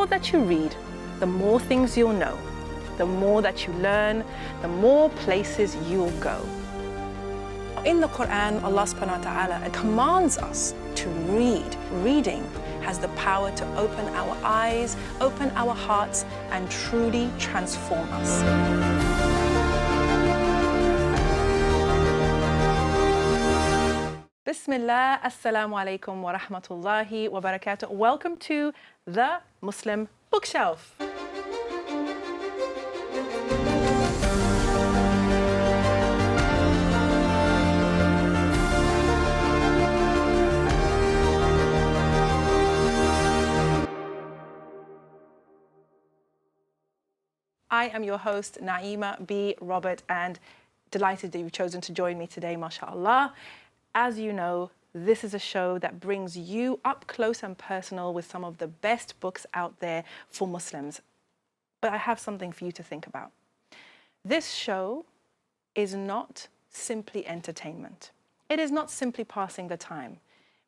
more that you read, the more things you'll know. The more that you learn, the more places you'll go. In the Quran, Allah subhanahu wa ta'ala commands us to read. Reading has the power to open our eyes, open our hearts, and truly transform us. Bismillah, assalamu alaikum wa rahmatullahi wa barakatuh. Welcome to the Muslim Bookshelf. I am your host, Naima B. Robert, and delighted that you've chosen to join me today, mashallah. As you know, this is a show that brings you up close and personal with some of the best books out there for Muslims. But I have something for you to think about. This show is not simply entertainment. It is not simply passing the time.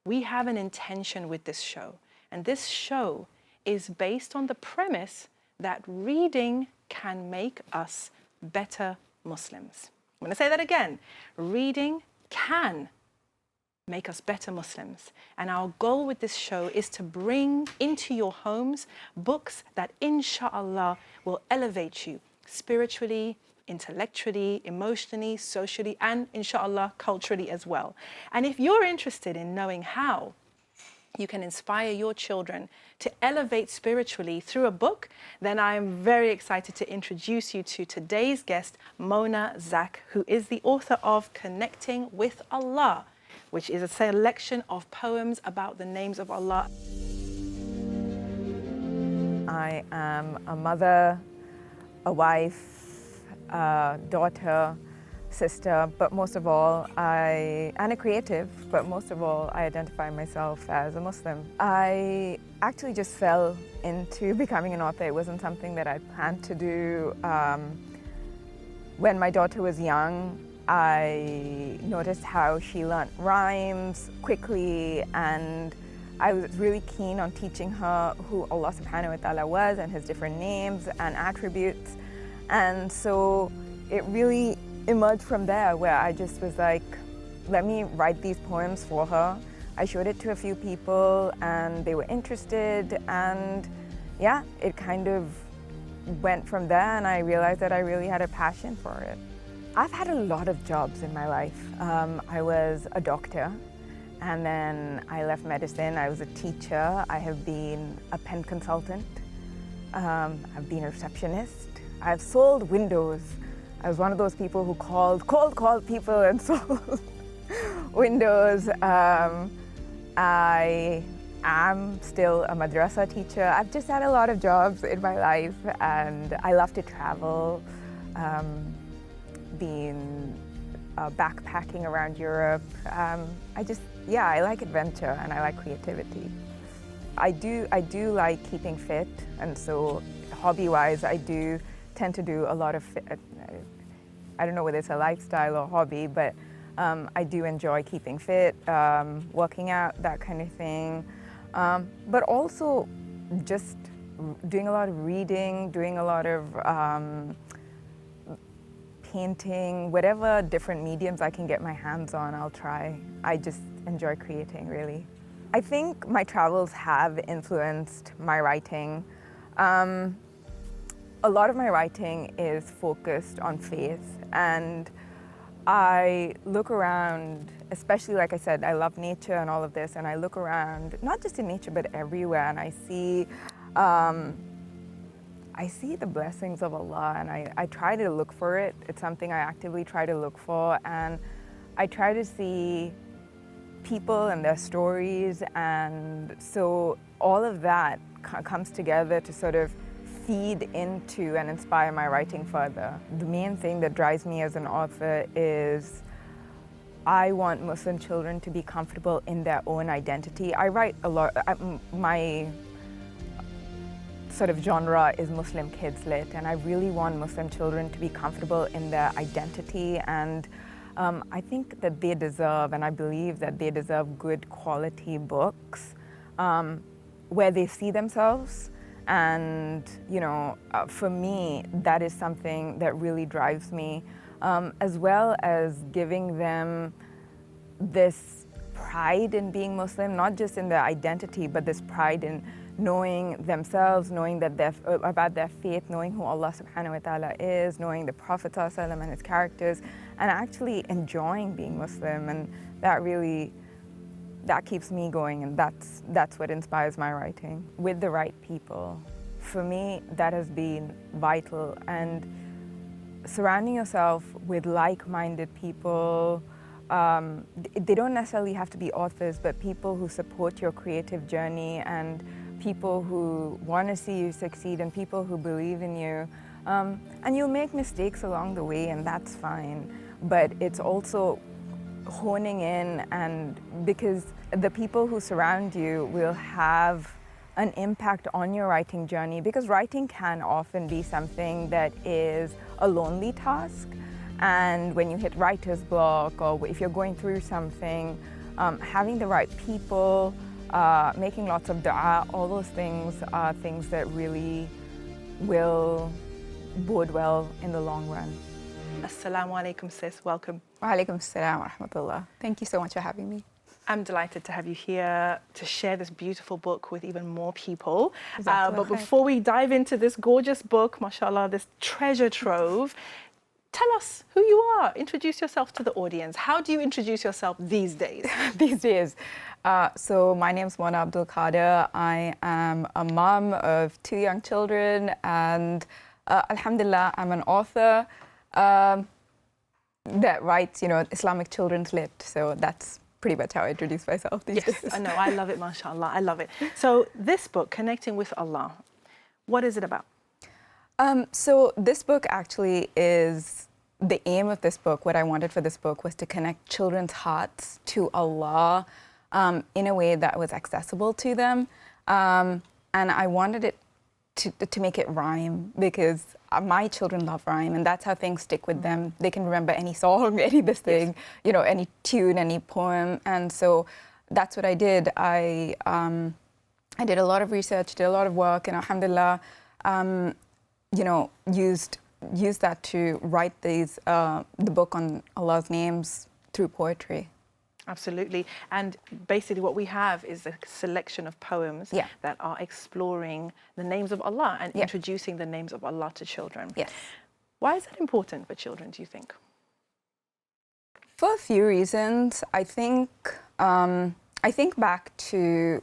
We have an intention with this show, and this show is based on the premise that reading can make us better Muslims. I'm going to say that again. Reading can make us better Muslims. And our goal with this show is to bring into your homes books that, inshallah, will elevate you spiritually, intellectually, emotionally, socially, and inshallah, culturally as well. And if you're interested in knowing how you can inspire your children to elevate spiritually through a book, then I'm very excited to introduce you to today's guest, Mona Zac, who is the author of Connecting with Allah, which is a selection of poems about the names of Allah. I am a mother, a wife, a daughter, sister, but most of all, and a creative, but most of all, I identify myself as a Muslim. I actually just fell into becoming an author. It wasn't something that I planned to do. When my daughter was young, I noticed how she learnt rhymes quickly, and I was really keen on teaching her who Allah subhanahu wa ta'ala was and his different names and attributes. And so it really emerged from there, where I just was like, let me write these poems for her. I showed it to a few people and they were interested, and yeah, it kind of went from there, and I realized that I really had a passion for it. I've had a lot of jobs in my life. I was a doctor, and then I left medicine. I was a teacher. I have been a pen consultant. I've been a receptionist. I've sold windows. I was one of those people who cold called people and sold windows. I am still a madrasa teacher. I've just had a lot of jobs in my life, and I love to travel. Been backpacking around Europe. I like adventure and I like creativity. I do like keeping fit, and so hobby-wise, I do tend to do a lot of fit. I don't know whether it's a lifestyle or hobby, but I do enjoy keeping fit, working out, that kind of thing. But also just doing a lot of reading, doing a lot of painting, whatever different mediums I can get my hands on, I'll try. I just enjoy creating, really. I think my travels have influenced my writing. A lot of my writing is focused on faith, and I look around, especially like I said, I love nature and all of this, and I look around, not just in nature, but everywhere, and I see the blessings of Allah, and I try to look for it. It's something I actively try to look for, and I try to see people and their stories, and so all of that comes together to sort of feed into and inspire my writing further. The main thing that drives me as an author is I want Muslim children to be comfortable in their own identity. I write a lot, my sort of genre is Muslim kids lit, and I really want Muslim children to be comfortable in their identity, and I think that they deserve, and I believe that they deserve good quality books where they see themselves And, you know, for me, that is something that really drives me, as well as giving them this pride in being Muslim, not just in their identity, but this pride in knowing themselves, knowing that about their faith, knowing who Allah subhanahu wa ta'ala is, knowing the Prophet sallallahu alaihi wasallam and his characters, and actually enjoying being Muslim. And that keeps me going, and that's what inspires my writing. With the right people, for me, that has been vital. And surrounding yourself with like-minded people, they don't necessarily have to be authors, but people who support your creative journey, and people who want to see you succeed, and people who believe in you. And you'll make mistakes along the way, and that's fine. But it's also honing in, and because the people who surround you will have an impact on your writing journey, because writing can often be something that is a lonely task. And when you hit writer's block, or if you're going through something, having the right people, making lots of dua, all those things are things that really will bode well in the long run. Assalamu alaikum, sis. Welcome. Wa alaikum assalam wa rahmatullah. Thank you so much for having me. I'm delighted to have you here to share this beautiful book with even more people. But before we dive into this gorgeous book, mashallah, this treasure trove, tell us who you are. Introduce yourself to the audience. How do you introduce yourself these days? These days. So my name is Mona Abdul Qadir. I am a mom of 2 young children, and alhamdulillah, I'm an author that writes, you know, Islamic children's lit. So that's pretty much how I introduce myself these days. Yes, I know. I love it, mashallah. I love it. So this book, Connecting with Allah, what is it about? So this book actually is, the aim of this book, what I wanted for this book was to connect children's hearts to Allah in a way that was accessible to them. And I wanted it to make it rhyme, because my children love rhyme, and that's how things stick with them. They can remember any song, any this thing, you know, any tune, any poem. And so that's what I did. I did a lot of research, did a lot of work, and alhamdulillah, you know, used that to write these the book on Allah's names through poetry. Absolutely. And basically what we have is a selection of poems that are exploring the names of Allah and introducing the names of Allah to children. Yes. Why is that important for children, do you think? For a few reasons. I think back to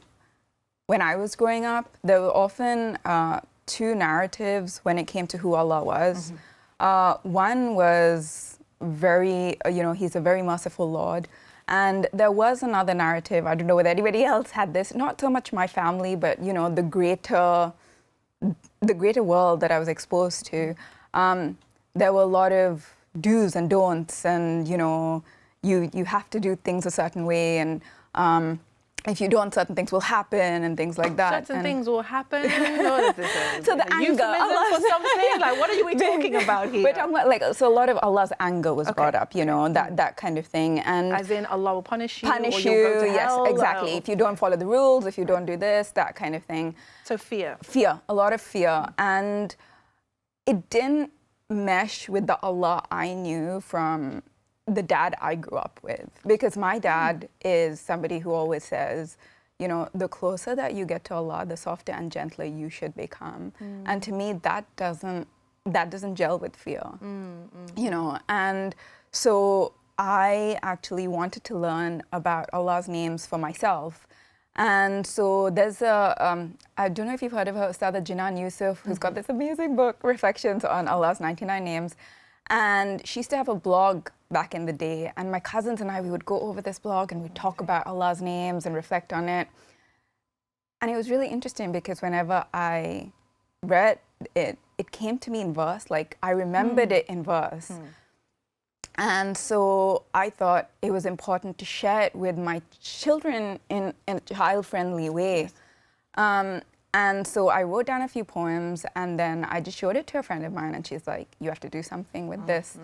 when I was growing up, there were often 2 narratives when it came to who Allah was. One was very, you know, He's a very merciful Lord. And there was another narrative, I don't know whether anybody else had this, not so much my family, but, you know, the greater world that I was exposed to. There were a lot of do's and don'ts, and, you know, you have to do things a certain way, and if you don't, certain things will happen and things like that. Certain things will happen? What is this? So the anger. For something? Like, what are we talking about here? We're talking about, like, so a lot of Allah's anger was brought up, you know, that kind of thing. And as in Allah will punish you? Punish or you, you'll go to yes, hell, exactly. If you don't follow the rules, if you don't do this, that kind of thing. So fear. Fear, a lot of fear. And it didn't mesh with the Allah I knew from the dad I grew up with, because my dad is somebody who always says, you know, the closer that you get to Allah, the softer and gentler you should become. And to me, that doesn't gel with fear, you know. And so I actually wanted to learn about Allah's names for myself. And so there's I don't know if you've heard of her, Ustadha Jinan Yusuf, who's got this amazing book, Reflections on Allah's 99 Names. And she used to have a blog back in the day, and my cousins and I, we would go over this blog and we'd talk about Allah's names and reflect on it. And it was really interesting, because whenever I read it, it came to me in verse, like I remembered it in verse. And so I thought it was important to share it with my children in a child-friendly way. And so I wrote down a few poems, and then I just showed it to a friend of mine, and she's like, you have to do something with this.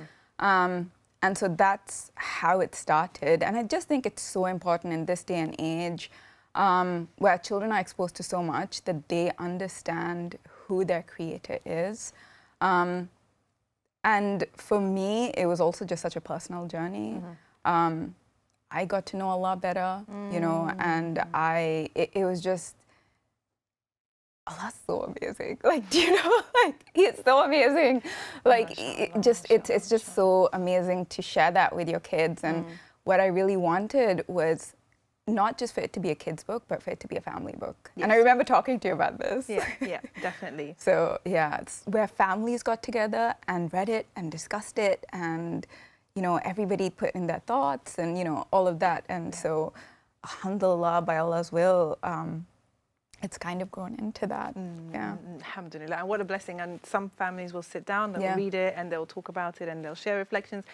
And so that's how it started. And I just think it's so important in this day and age, where children are exposed to so much that they understand who their creator is. And for me, it was also just such a personal journey. I got to know Allah better, you know, and it was just, Allah's so amazing. Like, do you know, like, He's so amazing. Like, it's just so amazing to share that with your kids. And what I really wanted was not just for it to be a kid's book, but for it to be a family book. Yes. And I remember talking to you about this. Yeah, definitely. So yeah, it's where families got together and read it and discussed it, and you know, everybody put in their thoughts and you know, all of that. And so, alhamdulillah, by Allah's will, it's kind of grown into that. Yeah. Alhamdulillah. And what a blessing. And some families will sit down, they'll read it, and they'll talk about it, and they'll share reflections.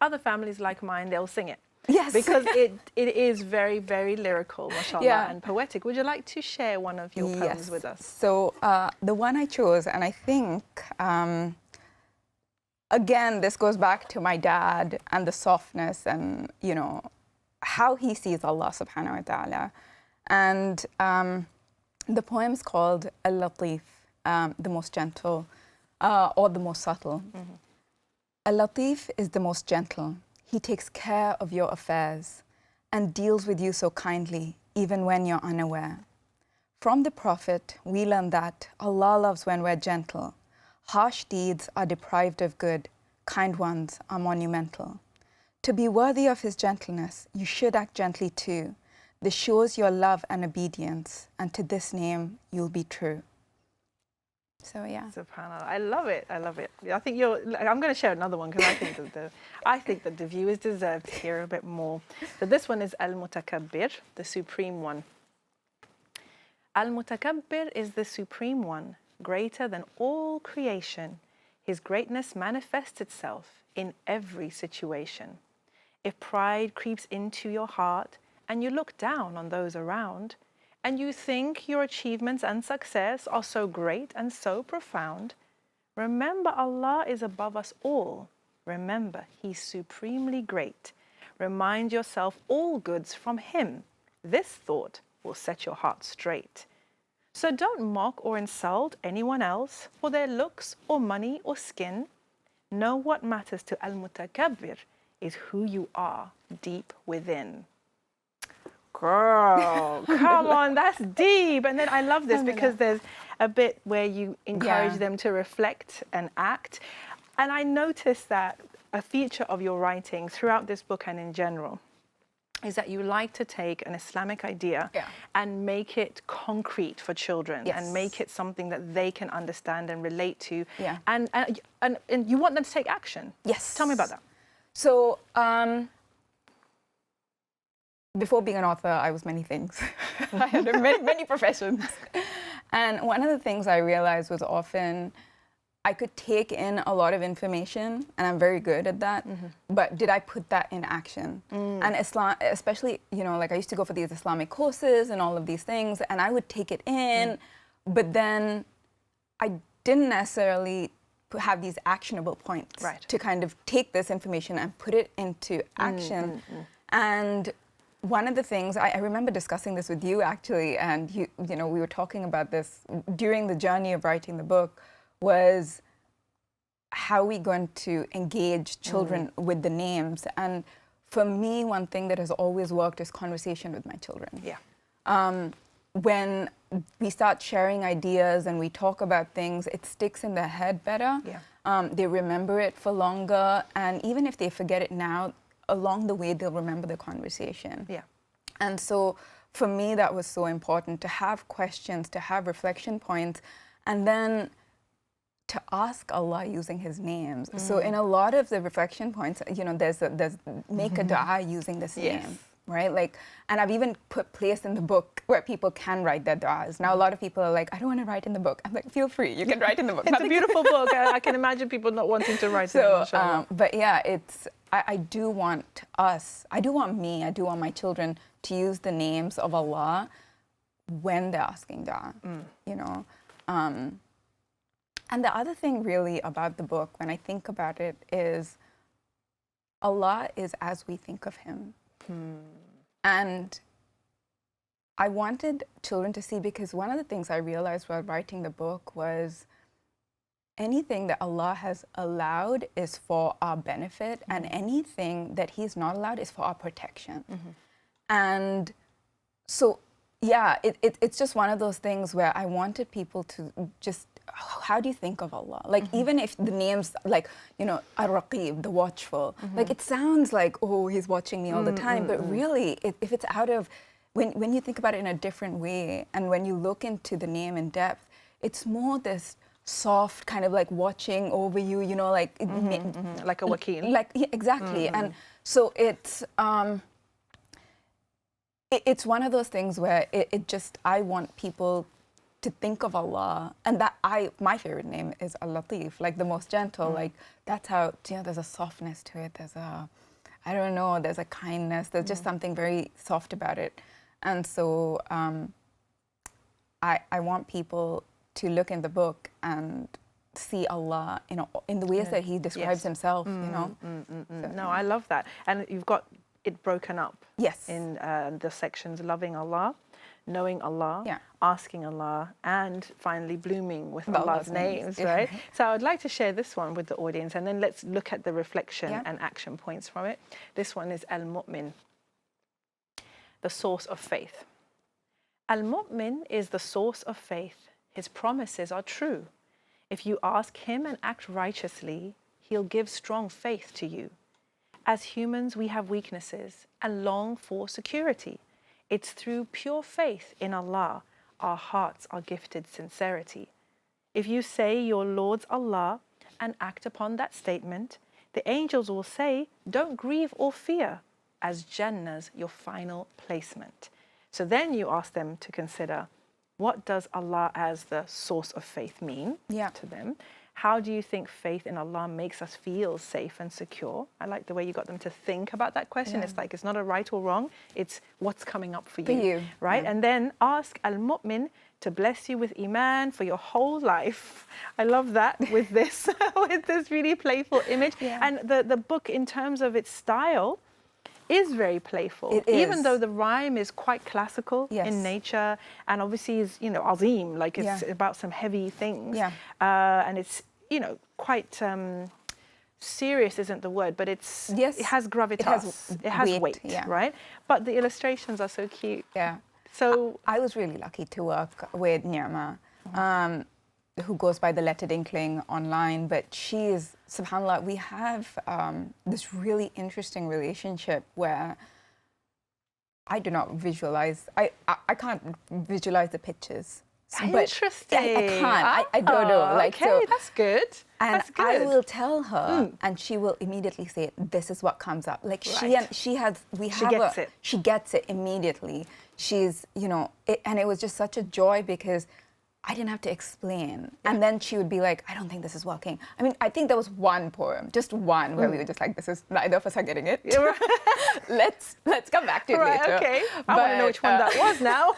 Other families like mine, they'll sing it. Yes. Because it is very, very lyrical, mashallah, and poetic. Would you like to share one of your poems with us? So the one I chose, and I think, again, this goes back to my dad and the softness and, you know, how he sees Allah subhanahu wa ta'ala. And the poem's called Al-Latif, the most gentle, or the most subtle. Al-Latif is the most gentle. He takes care of your affairs and deals with you so kindly, even when you're unaware. From the Prophet, we learn that Allah loves when we're gentle. Harsh deeds are deprived of good, kind ones are monumental. To be worthy of His gentleness, you should act gently too. This shows your love and obedience, and to this name you'll be true. So yeah. SubhanAllah. I love it. I love it. I think I'm going to share another one because I think that the viewers deserve to hear a bit more. So this one is Al-Mutakabbir, the Supreme One. Al-Mutakabbir is the Supreme One, greater than all creation. His greatness manifests itself in every situation. If pride creeps into your heart and you look down on those around, and you think your achievements and success are so great and so profound, remember Allah is above us all. Remember He's supremely great. Remind yourself all goods from Him. This thought will set your heart straight. So don't mock or insult anyone else for their looks or money or skin. Know what matters to Al-Mutakabbir is who you are deep within. Girl, come on, that's deep. And then I love this because there's a bit where you encourage them to reflect and act. And I noticed that a feature of your writing throughout this book and in general is that you like to take an Islamic idea and make it concrete for children and make it something that they can understand and relate to. And you want them to take action. Yes. Tell me about that. So, before being an author, I was many things. I had many professions. And one of the things I realized was often I could take in a lot of information, and I'm very good at that, but did I put that in action? And Islam, especially, you know, like I used to go for these Islamic courses and all of these things, and I would take it in, but then I didn't necessarily have these actionable points to kind of take this information and put it into action. And one of the things, I remember discussing this with you actually, and you know, we were talking about this during the journey of writing the book, was how are we going to engage children with the names? And for me, one thing that has always worked is conversation with my children. When we start sharing ideas and we talk about things, it sticks in their head better. They remember it for longer, and even if they forget it now, along the way, they'll remember the conversation. And so for me, that was so important, to have questions, to have reflection points, and then to ask Allah using His names. So in a lot of the reflection points, you know, there's make a dua using this name, right? Like, and I've even put place in the book where people can write their duas. Now, a lot of people are like, I don't want to write in the book. I'm like, feel free, you can write in the book. It's a beautiful book. I can imagine people not wanting to write it. But yeah, I do want my children to use the names of Allah when they're asking dua, you know. And the other thing really about the book, when I think about it, is Allah is as we think of Him. And I wanted children to see, because one of the things I realized while writing the book was anything that Allah has allowed is for our benefit, and anything that He's not allowed is for our protection. And so, yeah, it's just one of those things where I wanted people to just, how do you think of Allah? Like, even if the names, like, you know, Ar-Raqib, the watchful, like, it sounds like, oh, He's watching me all the time, but really, if it's out of, when you think about it in a different way, and when you look into the name in depth, it's more this soft kind of like watching over you, you know, like like a wakil. Like, yeah, exactly. And so it's one of those things where it just, I want people to think of Allah, and that my favorite name is Al-Latif, like the most gentle, like that's how, you know, there's a softness to it, there's a, I don't know, there's a kindness, there's just something very soft about it. And so I want people to look in the book and see Allah, you know, in the ways that He describes Himself, you know. So, no, I love that. And you've got it broken up in the sections: loving Allah, knowing Allah, asking Allah, and finally blooming with Allah's names, right? So I'd like to share this one with the audience, and then let's look at the reflection and action points from it. This one is Al-Mu'min, the source of faith. Al-Mu'min is the source of faith. His promises are true. If you ask Him and act righteously, He'll give strong faith to you. As humans, we have weaknesses and long for security. It's through pure faith in Allah our hearts are gifted sincerity. If you say your Lord's Allah and act upon that statement, the angels will say, don't grieve or fear, as Jannah's your final placement. So then you ask them to consider, what does Allah as the source of faith mean to them? How do you think faith in Allah makes us feel safe and secure? I like the way you got them to think about that question. It's like, it's not a right or wrong, it's what's coming up for you. Right? And then ask Al-Mu'min to bless you with Iman for your whole life. I love that with this, with this really playful image. And the book, in terms of its style, is very playful. It is. Even though the rhyme is quite classical in nature, and obviously is, you know, azim, like it's about some heavy things. And it's, you know, quite serious isn't the word, but it's it has gravitas, it has weight, right? But the illustrations are so cute. So I was really lucky to work with Nirma, who goes by the Lettered Inkling online, but she is, subhanAllah, we have this really interesting relationship where I do not visualize, I can't visualize the pictures. Interesting. I can't. I don't know. Like, okay, so, that's good. And that's good. I will tell her, and she will immediately say, "This is what comes up." Like she gets it immediately. She's, you know, and it was just such a joy because I didn't have to explain. And then she would be like, I don't think this is working. I mean, I think there was one poem, just one, where we were just like, this is, neither of us are getting it. Let's come back to it later. Okay. I want to know which one that was now.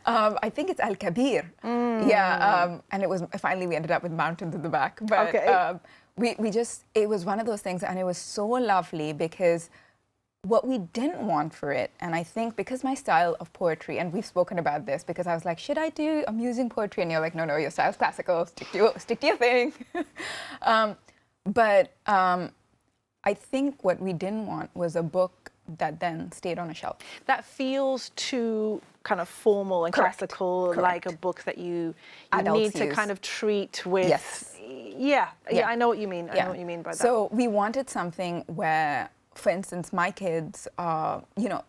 I think it's Al-Kabir. And it was, finally we ended up with mountains in the back. But we just, it was one of those things, and it was so lovely because what we didn't want for it, and I think because my style of poetry, and we've spoken about this, because I was like, should I do amusing poetry? And you're like, no, your style's classical, stick to your thing. But I think what we didn't want was a book that then stayed on a shelf. That feels too kind of formal and classical, like a book that you need to kind of treat with. I know what you mean. I know what you mean by that. So we wanted something where, for instance, my kids are, you know,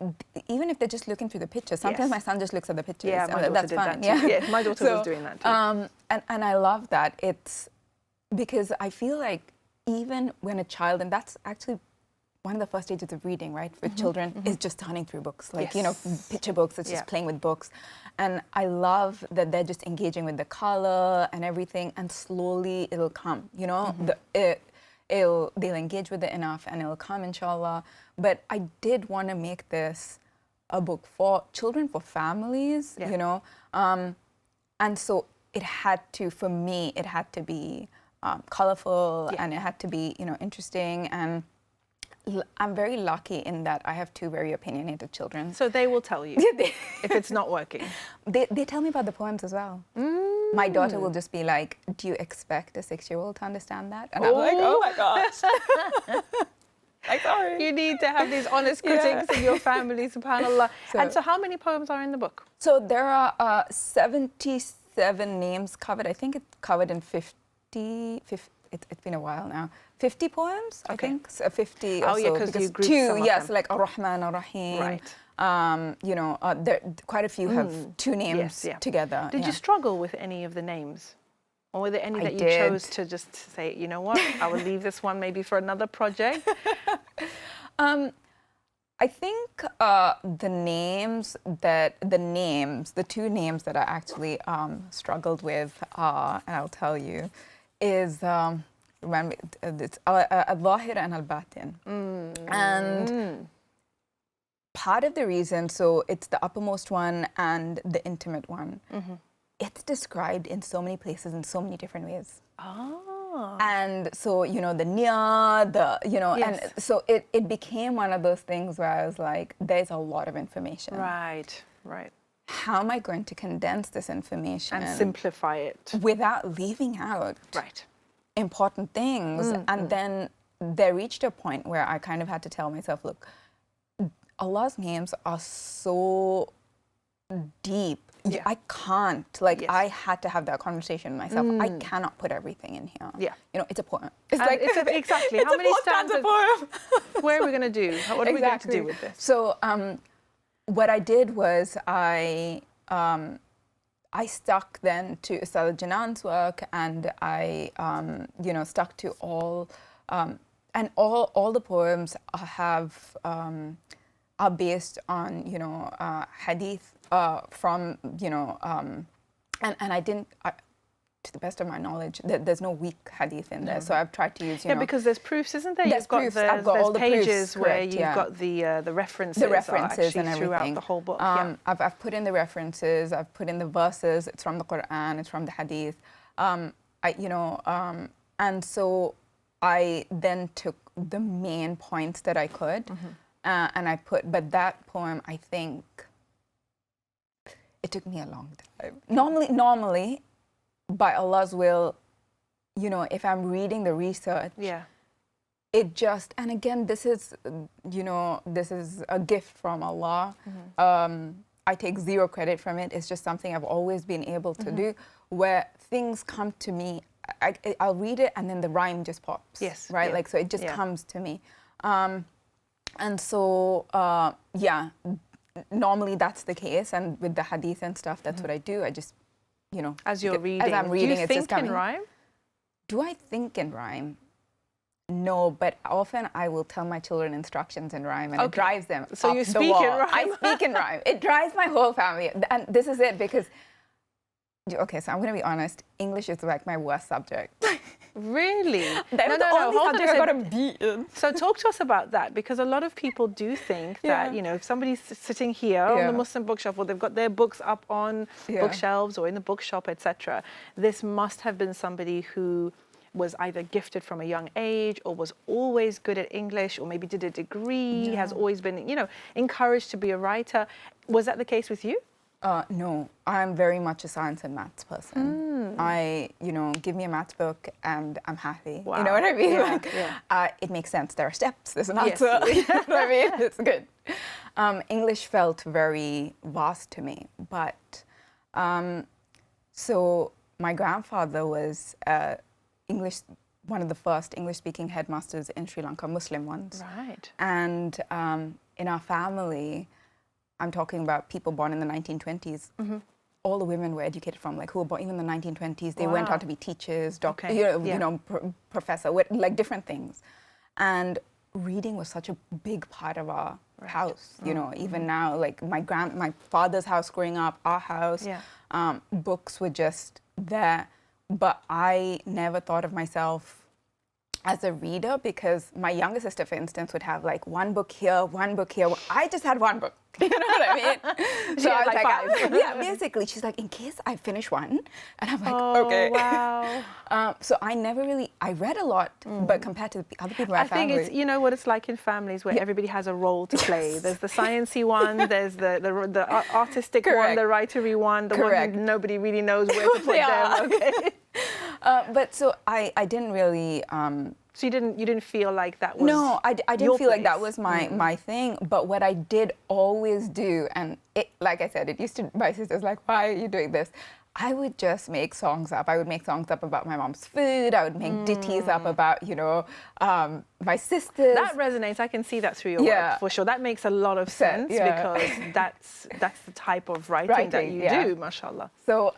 even if they're just looking through the pictures, sometimes my son just looks at the pictures. Yeah, my daughter that's did fine. that too. Yeah, my daughter was doing that too. And I love that. It's because I feel like even when a child, and that's actually one of the first stages of reading, right, for children, is just turning through books. Like, you know, picture books, it's just playing with books. And I love that they're just engaging with the color and everything, and slowly it'll come, you know? They'll engage with it enough and it'll come, inshallah. But I did want to make this a book for children, for families, you know. And so it had to, for me, it had to be colorful and it had to be, you know, interesting. And I'm very lucky in that I have two very opinionated children. So they will tell you if it's not working. They tell me about the poems as well. My daughter will just be like, do you expect a 6-year-old to understand that? And I'm like, oh my gosh. Like, sorry. You need to have these honest critics in your family, subhanAllah. And so how many poems are in the book? So there are 77 names covered. I think it's covered in 50 it's been a while now. 50 poems, I think. So 50 or so. Because you grouped two, some of yes, them. like Ar-Rahman, Ar-Rahim. Right. You know, quite a few have two names together. Did you struggle with any of the names? Or were there any that you did. chose to just say, you know what, I will leave this one maybe for another project? I think the two names that I actually struggled with are, and I'll tell you, is remember it's al-Zahir and al-Batin. And part of the reason, so it's the uppermost one and the intimate one. It's described in so many places in so many different ways. Oh. And so, you know, the niya, and so it became one of those things where I was like, there's a lot of information. Right, right. How am I going to condense this information? And simplify it. Without leaving out important things. And then there reached a point where I kind of had to tell myself, look, Allah's names are so deep. I can't. Like, I had to have that conversation with myself. I cannot put everything in here. Yeah. You know, it's a poem. It's like, exactly. How many stanzas? Poem. Where are we going to do? What are we going to do with this? So, what I did was I stuck then to Ustad Janan's work, and I, stuck to all, and all the poems have are based on, hadith from, and I didn't, to the best of my knowledge, there's no weak hadith in there. So I've tried to use, because there's proofs, isn't there? There's proofs. I've got all the pages proofs, where correct, you've got the references. The references and everything throughout the whole book. I've put in the references. I've put in the verses. It's from the Quran. It's from the hadith. And so I then took the main points that I could, and I put. But that poem, I think, it took me a long time. Normally, by Allah's will, if I'm reading the research, it just, and again, this is a gift from Allah. I take zero credit from it. It's just something I've always been able to do, where things come to me. I'll read it, and then the rhyme just pops. Yes. Right? Yeah. Like, so it just comes to me. And so, normally that's the case. And with the hadith and stuff, that's what I do. I just, as you're reading. As I'm reading, do you it's think just coming. in rhyme? Do I think in rhyme? No, but often I will tell my children instructions in rhyme, and it drives them so up you the speak wall. in rhyme? I speak in rhyme. It drives my whole family. And this is it, because, okay, so I'm going to be honest. English is like my worst subject. Really? No, hold on. I got a B in. So talk to us about that, because a lot of people do think that, if somebody's sitting here on the Muslim bookshelf, or they've got their books up on bookshelves or in the bookshop, etc., this must have been somebody who was either gifted from a young age, or was always good at English, or maybe did a degree, has always been, encouraged to be a writer. Was that the case with you? No, I'm very much a science and maths person. Give me a maths book and I'm happy. Wow. You know what I mean? It makes sense. There are steps. There's an answer. You know what I mean? It's good. English felt very vast to me. But, so my grandfather was one of the first English-speaking headmasters in Sri Lanka, Muslim ones. Right. And in our family, I'm talking about people born in the 1920s. All the women were educated from, who were born even in the 1920s. They went on to be teachers, doctors, professor, like different things. And reading was such a big part of our house. Even now, like my father's house growing up, our house, books were just there. But I never thought of myself as a reader, because my younger sister, for instance, would have like one book here, one book here. I just had one book. You know what I mean? She had like five. Yeah, basically. She's like, in case I finish one. And I'm like, Oh, okay. wow. So I never really, I read a lot, but compared to the other people in my family. I think it's, you know what it's like in families where everybody has a role to play. There's the sciencey one, there's the artistic one, the writery one, the one who nobody really knows where to put them. Okay. But so I didn't really... so you didn't feel like that was No, I didn't feel like that was my my thing. But what I did always do, and it, like I said, it used to, my sister's like, why are you doing this? I would just make songs up. I would make songs up about my mom's food. I would make ditties up about, you know, my sisters. That resonates. I can see that through your work, for sure. That makes a lot of sense because that's the type of writing that you do, mashallah. So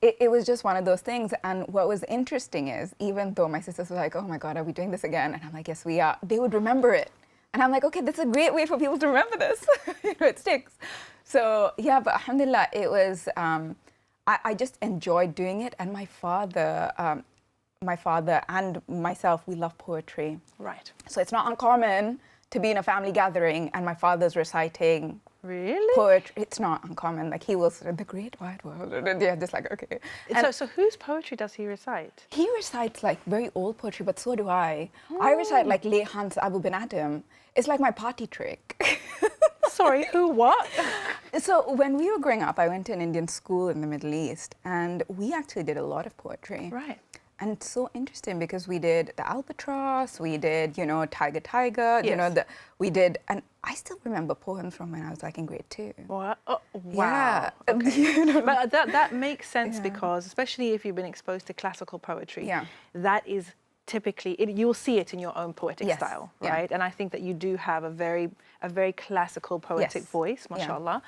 it was just one of those things. And what was interesting is, even though my sisters were like, oh my God, are we doing this again? And I'm like, yes, we are. They would remember it. And I'm like, okay, this is a great way for people to remember this. You know, it sticks. So yeah, but alhamdulillah, it was... I just enjoyed doing it, and my father and myself, we love poetry. Right. So it's not uncommon to be in a family gathering and my father's reciting poetry. It's not uncommon. Like, he will say, the great wide world. And yeah, just like, okay. So whose poetry does he recite? He recites like very old poetry, but so do I. I recite like Lay Hans Abu bin Adam. It's like my party trick. Sorry, who, what? So when we were growing up, I went to an Indian school in the Middle East, and we actually did a lot of poetry. Right. And it's so interesting because we did the albatross, we did, you know, tiger, tiger, you know, we did, and I still remember poems from when I was like in grade 2. What? Oh, wow. Yeah. Okay. You know? But that makes sense because, especially if you've been exposed to classical poetry, that is typically, you'll see it in your own poetic style, right? And I think that you do have a very classical poetic voice, mashallah.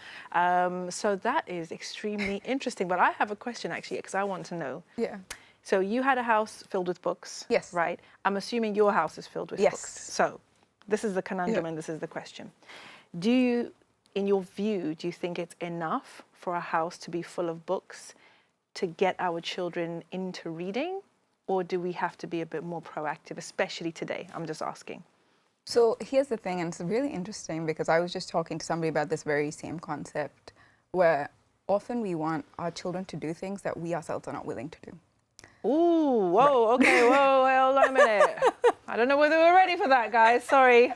So that is extremely interesting. But I have a question actually, because I want to know. Yeah. So you had a house filled with books, right? I'm assuming your house is filled with books. So this is the conundrum and this is the question. Do you, in your view, do you think it's enough for a house to be full of books to get our children into reading? Or do we have to be a bit more proactive, especially today? I'm just asking. So here's the thing, and it's really interesting because I was just talking to somebody about this very same concept, where often we want our children to do things that we ourselves are not willing to do. Ooh, whoa, okay, whoa, hold on a minute. I don't know whether we're ready for that, guys, sorry.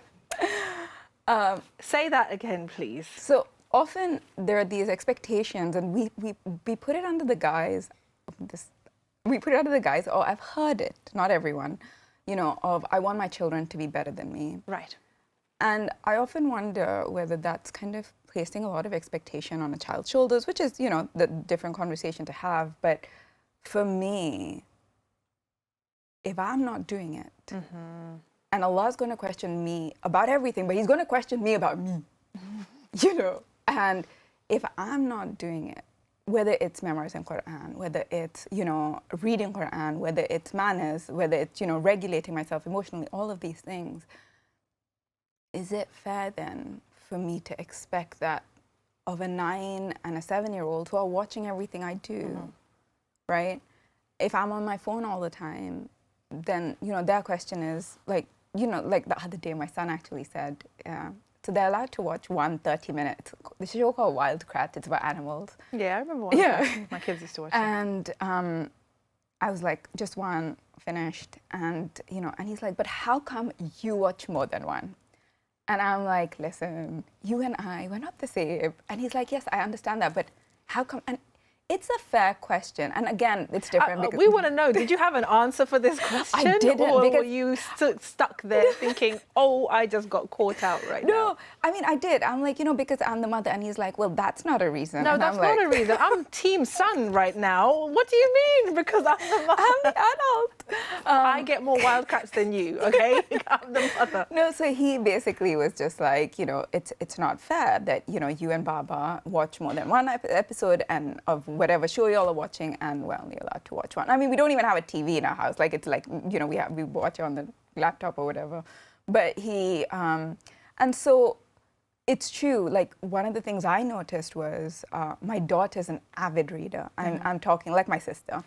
Say that again, please. So often there are these expectations, and we put it under the guise of this. We put it under the guise, oh, I've heard it, not everyone, you know, of I want my children to be better than me. Right. And I often wonder whether that's kind of placing a lot of expectation on a child's shoulders, which is, you know, the different conversation to have. But for me, if I'm not doing it, and Allah's going to question me about everything, but He's going to question me about me, you know, and if I'm not doing it, whether it's memorizing Quran, whether it's, you know, reading Quran, whether it's manners, whether it's, you know, regulating myself emotionally, all of these things, is it fair then for me to expect that of a 9 and a 7-year-old who are watching everything I do, right? If I'm on my phone all the time, then, you know, their question is, like, you know, like the other day my son actually said, so they're allowed to watch one 30-minute, the show called Wildcat, it's about animals. Yeah, I remember watching it. My kids used to watch it. And I was like, just one, finished. And, you know, and he's like, but how come you watch more than one? And I'm like, listen, you and I, we're not the same. And he's like, yes, I understand that, but how come? And it's a fair question. And again, it's different. Because we want to know, did you have an answer for this question? I didn't. Or were you stuck there thinking, oh, I just got caught out right now? No, I mean, I did. I'm like, you know, because I'm the mother. And he's like, well, that's not a reason. No, and that's I'm not a reason. I'm team son right now. What do you mean? Because I'm the mother. I'm the adult. I get more wildcats than you, okay? I'm the mother. No, so he basically was just like, you know, it's not fair that, you know, you and Baba watch more than one episode and of whatever show y'all are watching, and we're only allowed to watch one. I mean, we don't even have a TV in our house. Like, it's like, you know, we watch it on the laptop or whatever. But he, and so it's true. Like, one of the things I noticed was my daughter's an avid reader. I'm talking like my sister.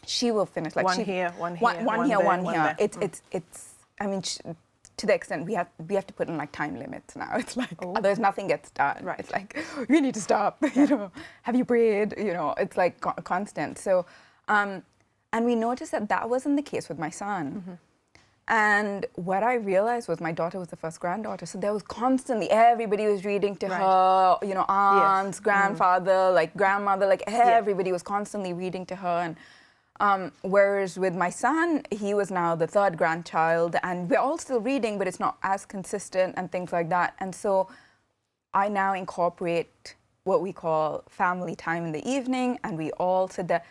she will finish like one here, one here, one here, there, one here. there. It's. I mean, to the extent we have to put in like time limits now. It's like otherwise nothing gets done. Right. It's like we need to stop. You know, have you prayed? You know, it's like constant. So, and we noticed that wasn't the case with my son. And what I realized was my daughter was the first granddaughter, so there was constantly everybody was reading to her. You know, aunts, grandfather, like grandmother, like everybody was constantly reading to her. And whereas with my son, he was now the third grandchild, and we're all still reading, but it's not as consistent and things like that. And so I now incorporate what we call family time in the evening, and we all sit there.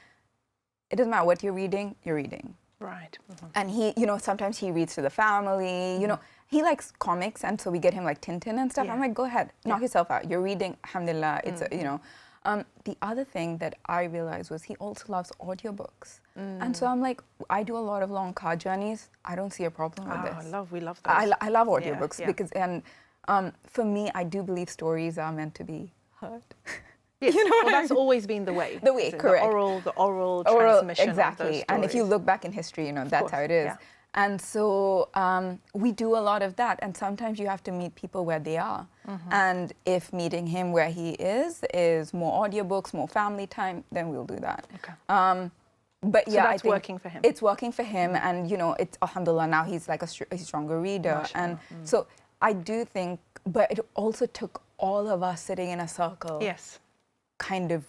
It doesn't matter what you're reading, you're reading. Right. And he, you know, sometimes he reads to the family, you know, he likes comics, and so we get him like Tintin and stuff. I'm like, go ahead, knock yourself out. You're reading, alhamdulillah, it's, you know. The other thing that I realized was he also loves audiobooks. And so I'm like, I do a lot of long car journeys. I don't see a problem with this. We love those. I love audiobooks because, and for me, I do believe stories are meant to be heard. Yes. You know, well, that's always been the way. The way, correct. The oral transmission exactly. of those stories. And if you look back in history, you know, that's how it is. Yeah. And so we do a lot of that. And sometimes you have to meet people where they are. And if meeting him where he is more audiobooks, more family time, then we'll do that. Okay. But yeah, so that's I think working for him. It's working for him. And, you know, it's alhamdulillah, now he's like a stronger reader. And so I do think, but it also took all of us sitting in a circle. Yes. Kind of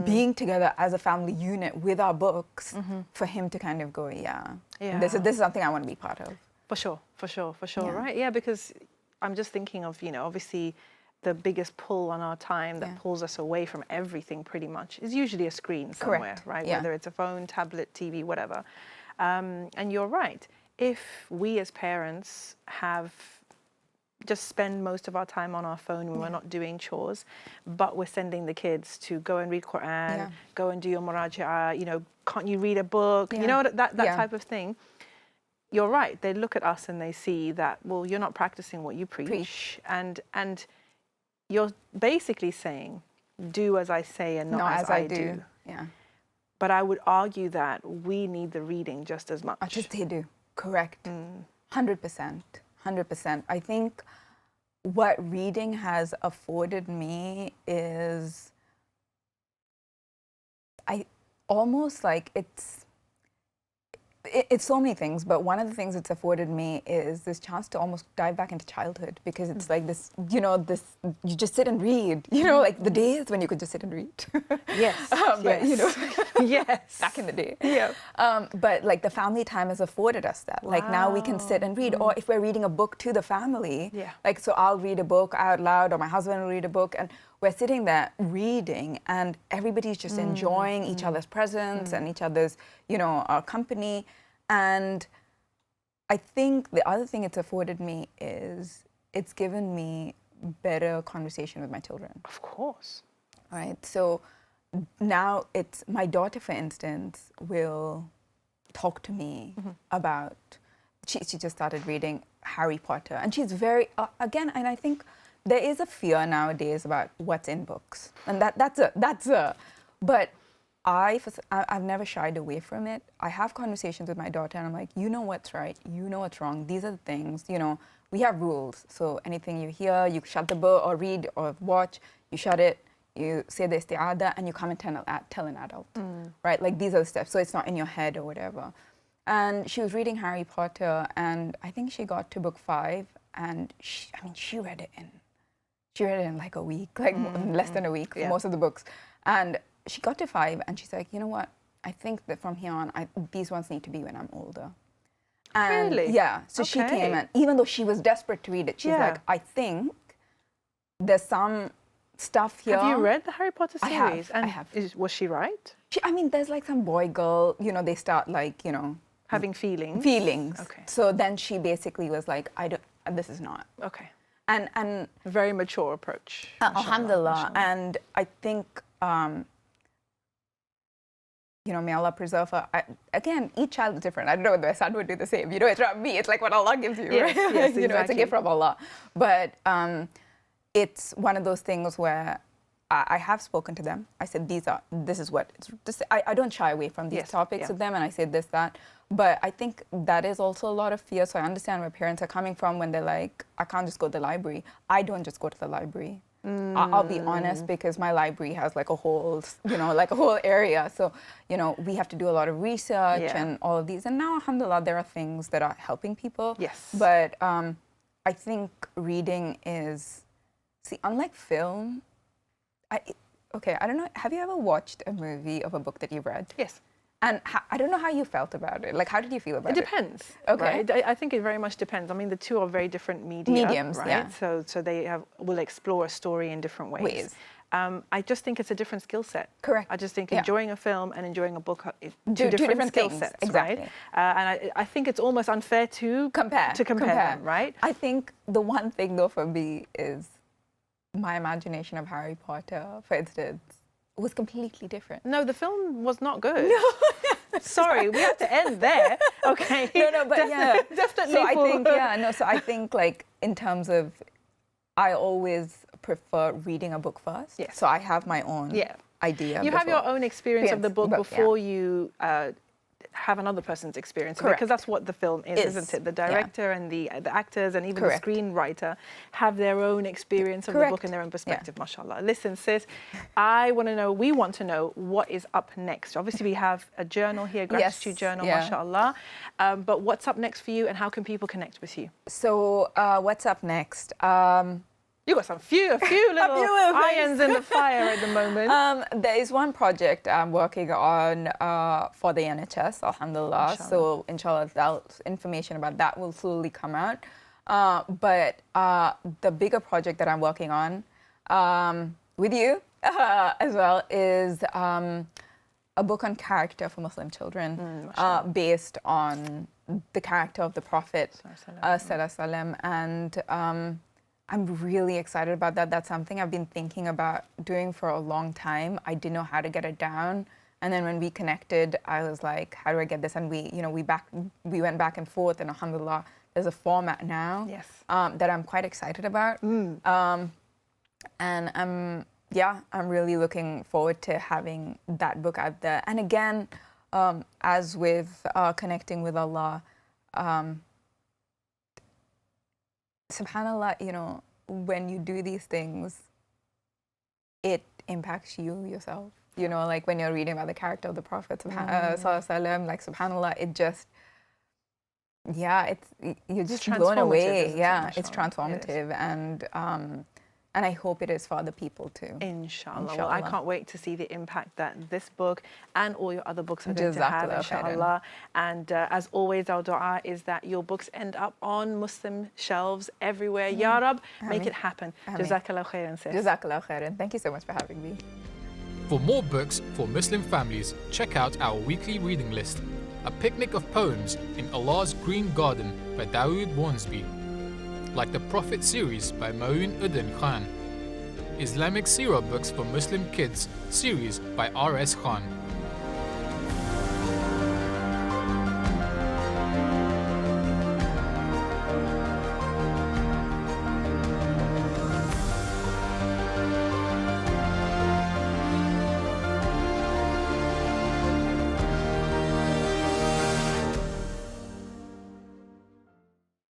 being together as a family unit with our books for him to kind of go, this is something I want to be part of. For sure, right? Yeah, because I'm just thinking of, you know, obviously the biggest pull on our time that pulls us away from everything pretty much is usually a screen somewhere, right? Whether it's a phone, tablet, TV, whatever. And you're right. If we as parents just spend most of our time on our phone when we're not doing chores, but we're sending the kids to go and read Quran, go and do your muraja'a, you know, can't you read a book? You know, that type of thing. You're right. They look at us and they see that, well, you're not practicing what you preach. And you're basically saying, do as I say and not as I do. Yeah. But I would argue that we need the reading just as much. As they do. Correct. 100%. 100%. I think what reading has afforded me is almost like it's so many things, but one of the things it's afforded me is this chance to almost dive back into childhood, because it's like this, you know, you just sit and read, you know, like the days when you could just sit and read. Yes. But, you know, yes. back in the day. Yeah. But like the family time has afforded us that. Wow. Like now we can sit and read, or if we're reading a book to the family, like, so I'll read a book out loud, or my husband will read a book, and we're sitting there reading, and everybody's just enjoying each other's presence and each other's, you know, company. And I think the other thing it's afforded me is it's given me better conversation with my children. Of course. Right. So now it's my daughter, for instance, will talk to me about, she just started reading Harry Potter, and she's very, again, and I think there is a fear nowadays about what's in books, and that's but I've never shied away from it. I have conversations with my daughter, and I'm like, you know what's right, you know what's wrong, these are the things, you know, we have rules. So anything you hear, you shut the book or read or watch, you shut it, you say the isti'adah, and you come and tell an adult, right? Like, these are the steps, so it's not in your head or whatever. And she was reading Harry Potter, and I think she got to book 5, and she read it in like a week, like less than a week for most of the books. And she got to 5, and she's like, you know what? I think that from here on, these ones need to be when I'm older. And really? Yeah. So she came, and even though she was desperate to read it, she's like, I think there's some stuff here. Have you read the Harry Potter series? I have. Was she right? There's like some boy girl, you know, they start like, you know, having feelings. Okay. So then she basically was like, this is not. Okay. And very mature approach. Alhamdulillah. And I think, you know, may Allah preserve her. Again, each child is different. I don't know whether my son would do the same. You know, it's not me. It's like what Allah gives you, right? Yes, exactly. You know, it's a gift from Allah. But it's one of those things where I have spoken to them. I said, this is what, I don't shy away from these topics with them, and I say this, that. But I think that is also a lot of fear. So I understand where parents are coming from when they're like, I can't just go to the library. I don't just go to the library. I'll be honest, because my library has like a whole, like a whole area. So, we have to do a lot of research and all of these. And now, alhamdulillah, there are things that are helping people. Yes. But I think reading is, unlike film, I don't know, have you ever watched a movie of a book that you've read? Yes. And I don't know how you felt about it. Like, how did you feel about it? It depends. Okay. Right? I think it very much depends. I mean, the two are very different mediums, right? Yeah. So they will explore a story in different ways. I just think it's a different skill set. Correct. I just think enjoying a film and enjoying a book are two different skill sets, exactly. right? And I think it's almost unfair to compare them, right? I think the one thing, though, for me is my imagination of Harry Potter, for instance, was completely different. No, the film was not good. No. Sorry, we have to end there. Okay. No, but definitely. So I think like in terms of, I always prefer reading a book first. Yes. So I have my own idea. You have your own experience of the book before you have another person's experience. Correct. Because that's what the film is, isn't it? The director and the actors and even the screenwriter have their own experience of the book and their own perspective, mashallah. Listen, sis, we want to know what is up next. Obviously, we have a journal here, gratitude journal, mashallah. But what's up next for you, and how can people connect with you? So what's up next? You got a few little irons in the fire at the moment. There is one project I'm working on for the NHS, alhamdulillah. Inshallah. So inshallah, information about that will slowly come out. But the bigger project that I'm working on with you as well is a book on character for Muslim children based on the character of the Prophet sallallahu, and I'm really excited about that. That's something I've been thinking about doing for a long time. I didn't know how to get it down. And then when we connected, I was like, how do I get this? And we went back and forth, and alhamdulillah, there's a format now that I'm quite excited about. And I'm really looking forward to having that book out there. And again, as with connecting with Allah, subhanallah, when you do these things, it impacts you yourself. Like when you're reading about the character of the Prophet, sallallahu, like subhanallah, it just, you're just blown away. It's transformative, and I hope it is for other people too. Inshallah. Well, I can't wait to see the impact that this book and all your other books are going to have, inshallah. And as always, our dua is that your books end up on Muslim shelves everywhere. Ya Rab, make it happen. Jazakallah khairan, sis. Jazakallah khairan. Thank you so much for having me. For more books for Muslim families, check out our weekly reading list. A Picnic of Poems in Allah's Green Garden by Dawood Wansby. Like the Prophet series by Maoun Uddin Khan. Islamic Seerah books for Muslim kids series by R.S. Khan.